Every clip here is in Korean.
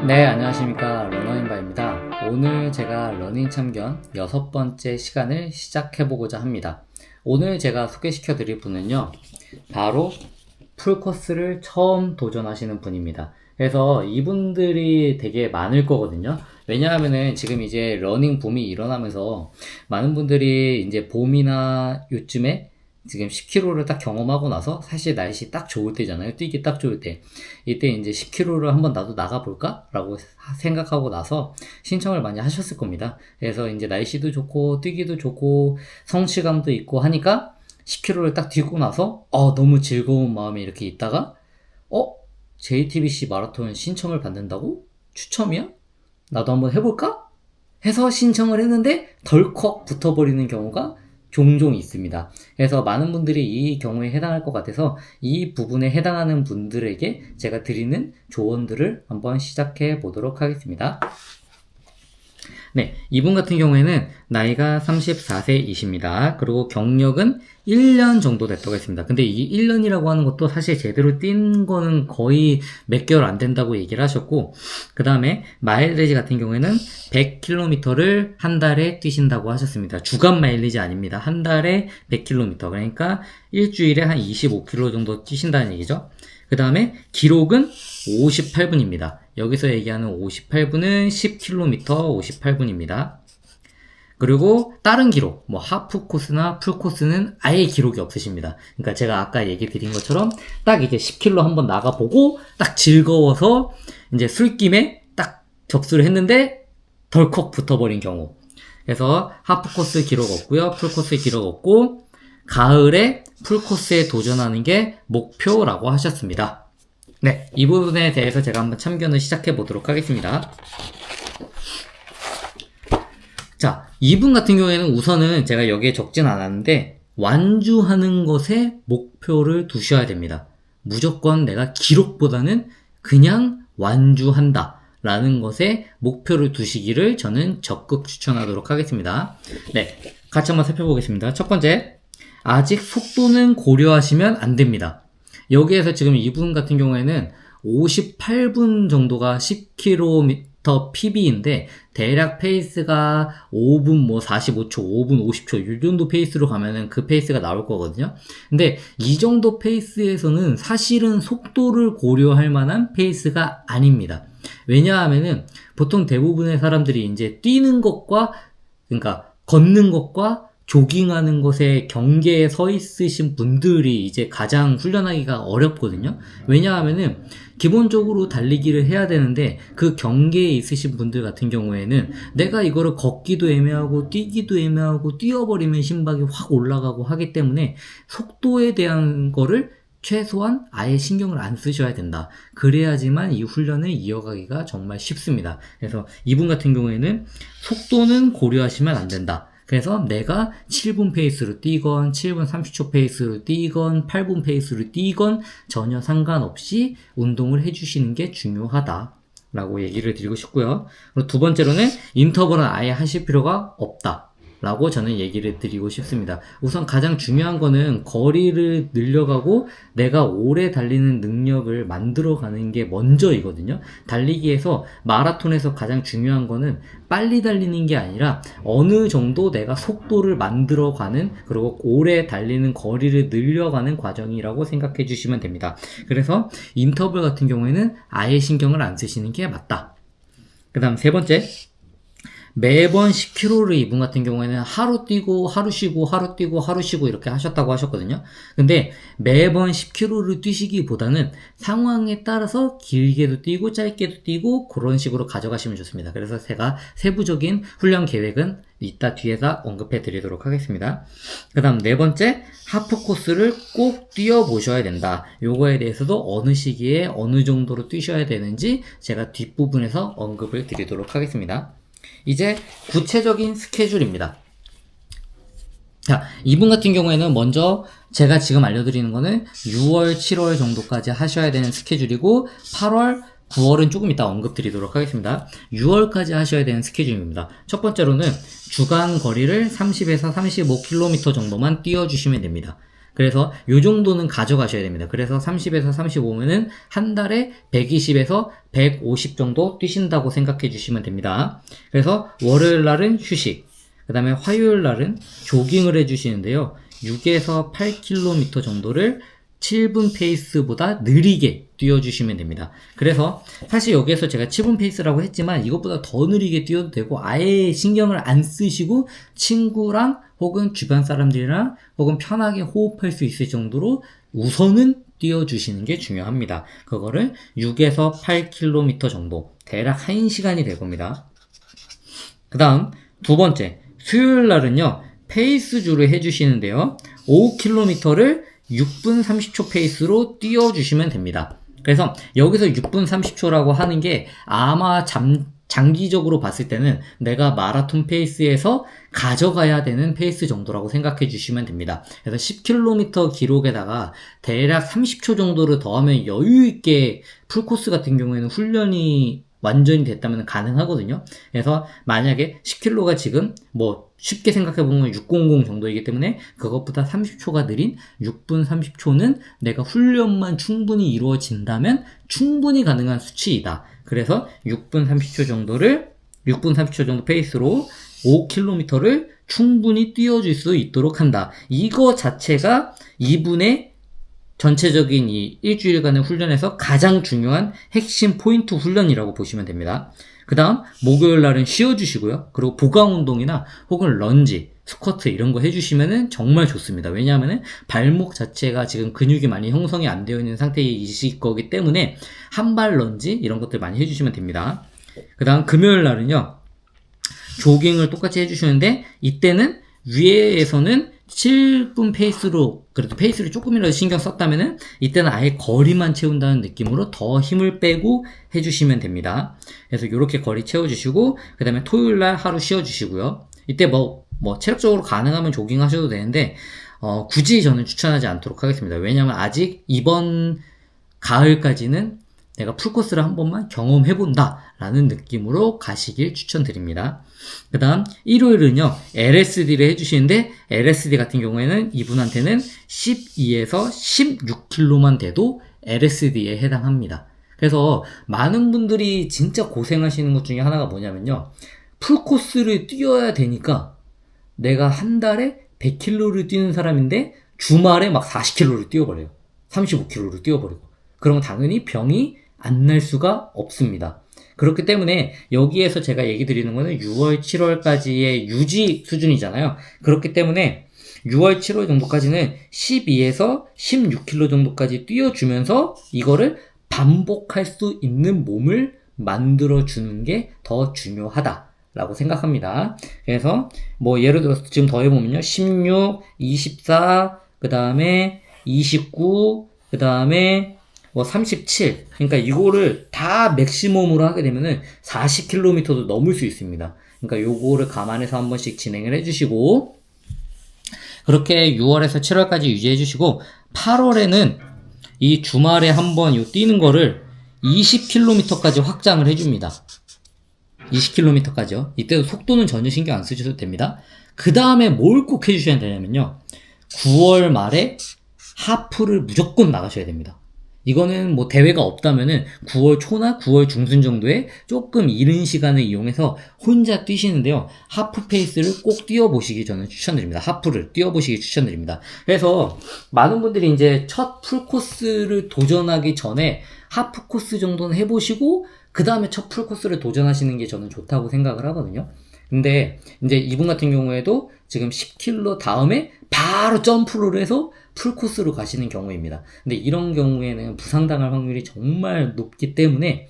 네, 안녕하십니까. 러너인바입니다. 오늘 제가 러닝 참견 6번째 시간을 시작해보고자 합니다. 오늘 제가 소개시켜 드릴 분은요, 바로 풀코스를 처음 도전하시는 분입니다. 그래서 이분들이 되게 많을 거거든요. 왜냐하면은 지금 이제 러닝 붐이 일어나면서 많은 분들이 이제 봄이나 요즘에 지금 10km를 딱 경험하고 나서 사실 날씨 딱 좋을 때잖아요. 뛰기 딱 좋을 때. 이때 이제 10km를 한번 나도 나가볼까? 라고 생각하고 나서 신청을 많이 하셨을 겁니다. 그래서 이제 날씨도 좋고 뛰기도 좋고 성취감도 있고 하니까 10km를 딱 뛰고 나서 너무 즐거운 마음에 이렇게 있다가 JTBC 마라톤 신청을 받는다고? 추첨이야? 나도 한번 해볼까? 해서 신청을 했는데 덜컥 붙어버리는 경우가 종종 있습니다. 그래서 많은 분들이 이 경우에 해당할 것 같아서 이 부분에 해당하는 분들에게 제가 드리는 조언들을 한번 시작해 보도록 하겠습니다. 네, 이분 같은 경우에는 나이가 34세이십니다. 그리고 경력은 1년 정도 됐다고 했습니다. 근데 이 1년이라고 하는 것도 사실 제대로 뛴 거는 거의 몇 개월 안 된다고 얘기를 하셨고, 그 다음에 마일리지 같은 경우에는 100km를 한 달에 뛰신다고 하셨습니다. 주간 마일리지 아닙니다. 한 달에 100km. 그러니까 일주일에 한 25km 정도 뛰신다는 얘기죠. 그 다음에 기록은 58분입니다. 여기서 얘기하는 58분은 10km 58분입니다. 그리고 다른 기록, 뭐 하프 코스나 풀 코스는 아예 기록이 없으십니다. 그러니까 제가 아까 얘기 드린 것처럼 딱 이제 10km 한번 나가보고 딱 즐거워서 이제 술김에 딱 접수를 했는데 덜컥 붙어버린 경우. 그래서 하프 코스 기록 없고요, 풀 코스 기록 없고 가을에 풀코스에 도전하는 게 목표라고 하셨습니다. 네, 이 부분에 대해서 제가 한번 참견을 시작해 보도록 하겠습니다. 자, 이분 같은 경우에는 우선은 제가 여기에 적진 않았는데 완주하는 것에 목표를 두셔야 됩니다. 무조건 내가 기록보다는 그냥 완주한다 라는 것에 목표를 두시기를 저는 적극 추천하도록 하겠습니다. 네, 같이 한번 살펴보겠습니다. 첫 번째, 아직 속도는 고려하시면 안 됩니다. 여기에서 지금 이분 같은 경우에는 58분 정도가 10km PB인데 대략 페이스가 5분 45초, 5분 50초 이 정도 페이스로 가면은 그 페이스가 나올 거거든요. 근데 이 정도 페이스에서는 사실은 속도를 고려할 만한 페이스가 아닙니다. 왜냐하면은 보통 대부분의 사람들이 이제 뛰는 것과 그러니까 걷는 것과 조깅하는 것에 경계에 서 있으신 분들이 이제 가장 훈련하기가 어렵거든요. 왜냐하면은 기본적으로 달리기를 해야 되는데 그 경계에 있으신 분들 같은 경우에는 내가 이거를 걷기도 애매하고 뛰기도 애매하고 뛰어버리면 심박이 확 올라가고 하기 때문에 속도에 대한 거를 최소한 아예 신경을 안 쓰셔야 된다. 그래야지만 이 훈련을 이어가기가 정말 쉽습니다. 그래서 이분 같은 경우에는 속도는 고려하시면 안 된다. 그래서 내가 7분 페이스로 뛰건 7분 30초 페이스로 뛰건 8분 페이스로 뛰건 전혀 상관없이 운동을 해주시는 게 중요하다 라고 얘기를 드리고 싶고요. 그리고 두 번째로는 인터벌은 아예 하실 필요가 없다 라고 저는 얘기를 드리고 싶습니다. 우선 가장 중요한 거는 거리를 늘려가고 내가 오래 달리는 능력을 만들어가는 게 먼저이거든요. 달리기에서 마라톤에서 가장 중요한 거는 빨리 달리는 게 아니라 어느 정도 내가 속도를 만들어가는 그리고 오래 달리는 거리를 늘려가는 과정이라고 생각해 주시면 됩니다. 그래서 인터벌 같은 경우에는 아예 신경을 안 쓰시는 게 맞다. 그 다음 세 번째, 매번 10km를 이분 같은 경우에는 하루 뛰고 하루 쉬고 하루 뛰고 하루 쉬고 이렇게 하셨다고 하셨거든요. 근데 매번 10km를 뛰시기보다는 상황에 따라서 길게도 뛰고 짧게도 뛰고 그런 식으로 가져가시면 좋습니다. 그래서 제가 세부적인 훈련 계획은 이따 뒤에다 언급해 드리도록 하겠습니다. 그 다음 네 번째, 하프 코스를 꼭 뛰어보셔야 된다. 요거에 대해서도 어느 시기에 어느 정도로 뛰셔야 되는지 제가 뒷부분에서 언급을 드리도록 하겠습니다. 이제 구체적인 스케줄입니다. 자, 이분 같은 경우에는 먼저 제가 지금 알려드리는 거는 6월, 7월 정도까지 하셔야 되는 스케줄이고 8월, 9월은 조금 이따 언급드리도록 하겠습니다. 6월까지 하셔야 되는 스케줄입니다. 첫 번째로는 주간 거리를 30에서 35km 정도만 뛰어주시면 됩니다. 그래서 요 정도는 가져가셔야 됩니다. 그래서 30에서 35면은 한 달에 120에서 150 정도 뛰신다고 생각해 주시면 됩니다. 그래서 월요일 날은 휴식, 그 다음에 화요일 날은 조깅을 해주시는데요. 6에서 8km 정도를 7분 페이스보다 느리게 뛰어주시면 됩니다. 그래서 사실 여기에서 제가 7분 페이스라고 했지만 이것보다 더 느리게 뛰어도 되고, 아예 신경을 안 쓰시고 친구랑 혹은 주변 사람들이랑 혹은 편하게 호흡할 수 있을 정도로 우선은 뛰어주시는 게 중요합니다. 그거를 6에서 8km 정도, 대략 1시간이 될 겁니다. 그 다음 두 번째, 수요일 날은요, 페이스주를 해주시는데요. 5km를 6분 30초 페이스로 뛰어주시면 됩니다. 그래서 여기서 6분 30초라고 하는 게 아마 장기적으로 봤을 때는 내가 마라톤 페이스에서 가져가야 되는 페이스 정도라고 생각해 주시면 됩니다. 그래서 10km 기록에다가 대략 30초 정도를 더하면 여유있게 풀코스 같은 경우에는 훈련이 완전히 됐다면 가능하거든요. 그래서 만약에 10km가 지금 뭐 쉽게 생각해보면 600 정도이기 때문에 그것보다 30초가 느린 6분 30초는 내가 훈련만 충분히 이루어진다면 충분히 가능한 수치이다. 그래서 6분 30초 정도 페이스로 5km를 충분히 뛰어줄 수 있도록 한다. 이거 자체가 이분의 전체적인 이 일주일간의 훈련에서 가장 중요한 핵심 포인트 훈련이라고 보시면 됩니다. 그 다음 목요일 날은 쉬어주시고요. 그리고 보강 운동이나 혹은 런지, 스쿼트 이런 거 해주시면은 정말 좋습니다. 왜냐하면은 발목 자체가 지금 근육이 많이 형성이 안 되어 있는 상태이실 거기 때문에 한발 런지 이런 것들 많이 해주시면 됩니다. 그 다음 금요일 날은요, 조깅을 똑같이 해주시는데 이때는 위에서는 7분 페이스로, 그래도 페이스를 조금이라도 신경 썼다면은 이때는 아예 거리만 채운다는 느낌으로 더 힘을 빼고 해주시면 됩니다. 그래서 이렇게 거리 채워주시고, 그 다음에 토요일날 하루 쉬어주시고요. 이때 뭐 체력적으로 가능하면 조깅 하셔도 되는데 굳이 저는 추천하지 않도록 하겠습니다. 왜냐하면 아직 이번 가을까지는 내가 풀코스를 한 번만 경험해본다 라는 느낌으로 가시길 추천드립니다. 그 다음 일요일은요, LSD를 해주시는데 LSD 같은 경우에는 이분한테는 12에서 16km만 돼도 LSD에 해당합니다. 그래서 많은 분들이 진짜 고생하시는 것 중에 하나가 뭐냐면요, 풀코스를 뛰어야 되니까 내가 한 달에 100km를 뛰는 사람인데 주말에 막 40km를 뛰어버려요. 35km를 뛰어버리고. 그러면 당연히 병이 안 날 수가 없습니다. 그렇기 때문에 여기에서 제가 얘기 드리는 거는 6월, 7월까지의 유지 수준이잖아요. 그렇기 때문에 6월, 7월 정도까지는 12에서 16km 정도까지 뛰어주면서 이거를 반복할 수 있는 몸을 만들어주는 게 더 중요하다라고 생각합니다. 그래서 뭐 예를 들어서 지금 더해보면요, 16, 24, 그 다음에 29, 그 다음에 37. 그러니까 이거를 다 맥시멈으로 하게 되면은 40km도 넘을 수 있습니다. 그러니까 요거를 감안해서 한 번씩 진행을 해주시고, 그렇게 6월에서 7월까지 유지해 주시고, 8월에는 이 주말에 한번 요 뛰는 거를 20km까지 확장을 해줍니다. 20km까지요. 이때도 속도는 전혀 신경 안 쓰셔도 됩니다. 그 다음에 뭘 꼭 해주셔야 되냐면요, 9월 말에 하프를 무조건 나가셔야 됩니다. 이거는 뭐 대회가 없다면은 9월 초나 9월 중순 정도에 조금 이른 시간을 이용해서 혼자 뛰시는데요, 하프 페이스를 꼭 뛰어보시기 저는 추천드립니다. 하프를 뛰어보시기 추천드립니다. 그래서 많은 분들이 이제 첫 풀코스를 도전하기 전에 하프 코스 정도는 해보시고 그 다음에 첫 풀코스를 도전하시는 게 저는 좋다고 생각을 하거든요. 근데 이제 이분 같은 경우에도 지금 10km 다음에 바로 점프를 해서 풀코스로 가시는 경우입니다. 근데 이런 경우에는 부상당할 확률이 정말 높기 때문에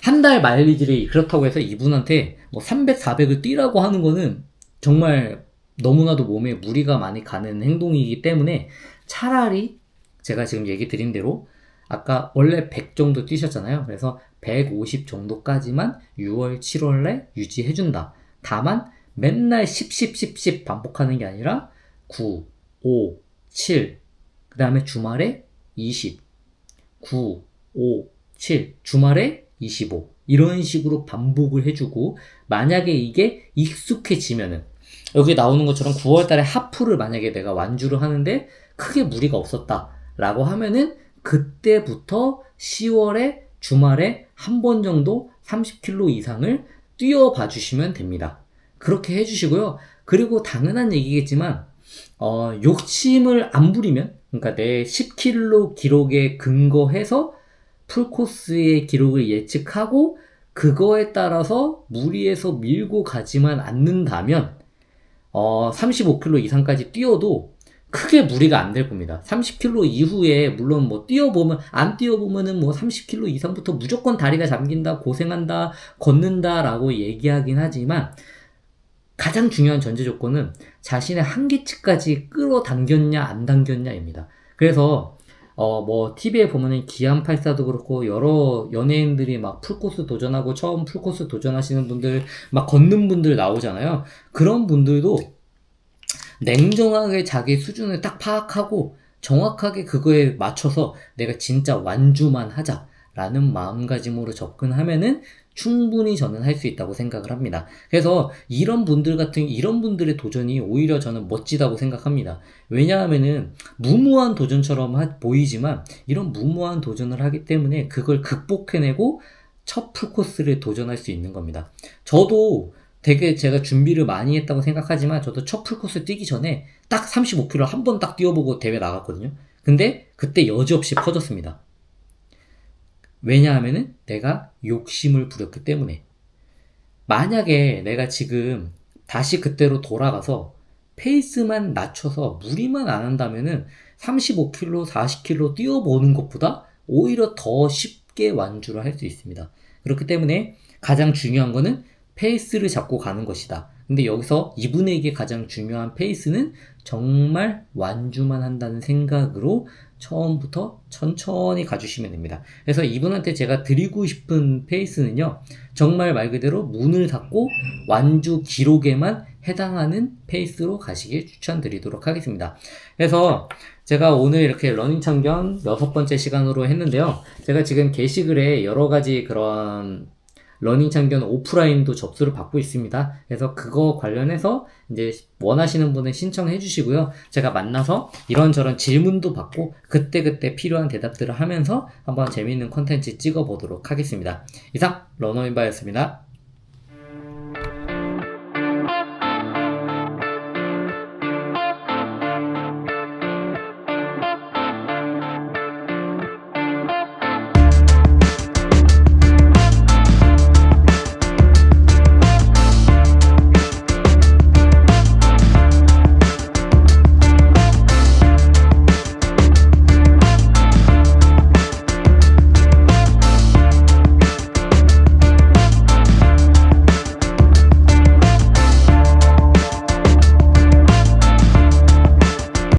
한 달 마일리지를 그렇다고 해서 이분한테 뭐 300, 400을 뛰라고 하는 거는 정말 너무나도 몸에 무리가 많이 가는 행동이기 때문에 차라리 제가 지금 얘기 드린 대로 아까 원래 100 정도 뛰셨잖아요. 그래서 150 정도까지만 6월, 7월에 유지해준다. 다만 맨날 10, 10, 10, 10 반복하는 게 아니라 9, 5, 7, 그 다음에 주말에 20, 9, 5, 7, 주말에 25 이런 식으로 반복을 해주고, 만약에 이게 익숙해지면은 여기 나오는 것처럼 9월달에 하프를 만약에 내가 완주를 하는데 크게 무리가 없었다 라고 하면은 그때부터 10월에 주말에 한 번 정도 30km 이상을 뛰어봐 주시면 됩니다. 그렇게 해주시고요. 그리고 당연한 얘기겠지만 욕심을 안 부리면, 그러니까 내 10km 기록에 근거해서 풀코스의 기록을 예측하고 그거에 따라서 무리해서 밀고 가지만 않는다면 35km 이상까지 뛰어도 크게 무리가 안 될 겁니다. 30km 이후에 물론 뭐 안 뛰어보면은 뭐 30km 이상부터 무조건 다리가 잠긴다, 고생한다, 걷는다 라고 얘기하긴 하지만 가장 중요한 전제 조건은 자신의 한계치까지 끌어당겼냐 안 당겼냐입니다. 그래서 뭐 TV에 보면은 기안84도 그렇고 여러 연예인들이 막 풀코스 도전하고 처음 풀코스 도전하시는 분들 막 걷는 분들 나오잖아요. 그런 분들도 냉정하게 자기 수준을 딱 파악하고 정확하게 그거에 맞춰서 내가 진짜 완주만 하자라는 마음가짐으로 접근하면은 충분히 저는 할 수 있다고 생각을 합니다. 그래서 이런 분들의 도전이 오히려 저는 멋지다고 생각합니다. 왜냐하면은 무모한 도전처럼 보이지만 이런 무모한 도전을 하기 때문에 그걸 극복해내고 첫 풀코스를 도전할 수 있는 겁니다. 저도 되게 제가 준비를 많이 했다고 생각하지만 저도 첫 풀코스 뛰기 전에 딱 35km 한 번 딱 뛰어보고 대회 나갔거든요. 근데 그때 여지없이 퍼졌습니다. 왜냐하면은 내가 욕심을 부렸기 때문에. 만약에 내가 지금 다시 그때로 돌아가서 페이스만 낮춰서 무리만 안 한다면은 35km, 40km 뛰어보는 것보다 오히려 더 쉽게 완주를 할 수 있습니다. 그렇기 때문에 가장 중요한 거는 페이스를 잡고 가는 것이다. 근데 여기서 이분에게 가장 중요한 페이스는 정말 완주만 한다는 생각으로 처음부터 천천히 가주시면 됩니다. 그래서 이분한테 제가 드리고 싶은 페이스는요, 정말 말 그대로 문을 닫고 완주 기록에만 해당하는 페이스로 가시길 추천드리도록 하겠습니다. 그래서 제가 오늘 이렇게 러닝 참견 6번째 시간으로 했는데요. 제가 지금 게시글에 여러 가지 그런 러닝 참견 오프라인도 접수를 받고 있습니다. 그래서 그거 관련해서 이제 원하시는 분은 신청해 주시고요. 제가 만나서 이런저런 질문도 받고 그때그때 필요한 대답들을 하면서 한번 재미있는 콘텐츠 찍어 보도록 하겠습니다. 이상 러너인바였습니다.